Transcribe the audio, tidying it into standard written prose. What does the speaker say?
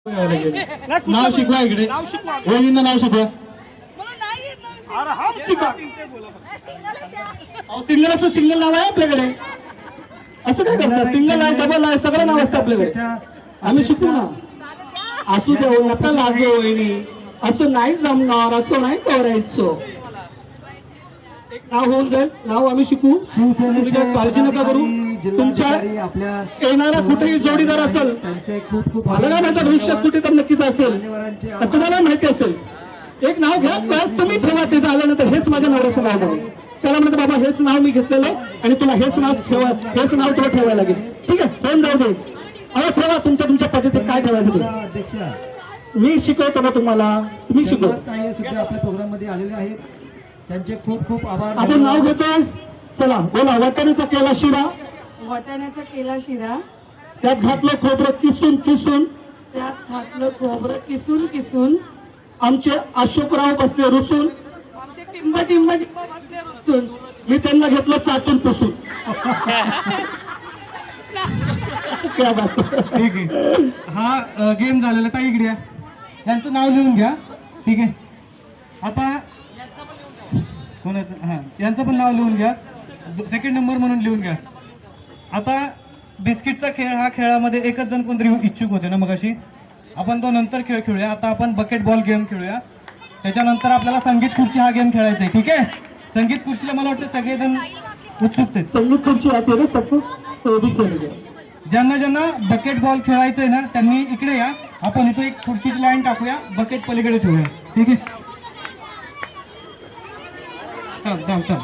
नाव शिकवा इकडे, वहिनींना नाव शिकवा. सिंगल असं सिंगल नाव आहे आपल्याकडे, असं काय करतात? सिंगल आहे, डबल आहे, सगळं नाव असतं आपल्याकडे. आम्ही शिकू ना. असू द्या, नका लाजो वहिनी, असं नाही जमणार, असं नाही करायचं. नाव होऊन जाईल, नाव आम्ही शिकू, तुम्ही काय काळजी नका करू. तुमच्या येणारा कुठेही जोडीदार असेल, मला काय माहिती भविष्यात कुठे तर नक्कीच असेल, तर तुम्हाला माहिती असेल. एक नाव घ्या, तुम्ही ठेवा, ते झाल्यानंतर हेच माझ्या नवऱ्याचं नाव बघा. त्याला म्हणतो बाबा हेच नाव मी घेतलेलं आणि तुला हेच नाव ठेवा, हेच नाव तुला ठेवायला लागेल. ठीक आहे, फोन जाऊ दे. अहो ठेवा तुमच्या तुमच्या पद्धतीत काय ठेवायचं ते मी शिकवतो ना तुम्हाला, तुम्ही शिकवा. आपल्या प्रोग्राम मध्ये आलेले आहेत, त्यांचे खूप खूप आभार. आपण नाव घेतो, चला बोला. वाटाण्याचा केला शिरा, वाटाण्याचा केला शिरा, त्यात घातलं खोबरं किसून किसून, त्यात घातलं खोबरं किसून किसून, आमचे अशोकराव बसले रुसून, आमचे टिंब टिंब टिंब बसले रुसून, मी त्यांना घेतलं चाटून पुसून. क्या बात. ठीक आहे, हा गेम झालेला. ताई इकडे या, त्यांचं नाव लिहून घ्या. ठीक आहे, आता कोणाचं, हां यांचं पण नाव लिहून घ्या, सेकंड नंबर म्हणून लिहून घ्या. आता बिस्किटचा खेळ, हा खेळामध्ये एकच जण कोणतरी इच्छुक होते ना मगाशी, आपण तो नंतर खेळ खेळूया. आता आपण बकेट बॉल गेम खेळूया, त्याच्यानंतर आपल्याला संगीत खुर्ची हा गेम खेळायचा आहे. ठीक आहे, संगीत खुर्चीला मला वाटतं सगळेजण उत्सुक आहेत. संगीत खुर्ची आते रे सबको, तो भी खेळ घ्या. ज्यांना ज्यांना बकेट बॉल खेळायचं आहे ना, त्यांनी इकडे या. आपण इथे एक खुर्चीची लाईन टाकूया, बकेट पलीकडे ठेवूया. ठीक आहे, चल चल चल.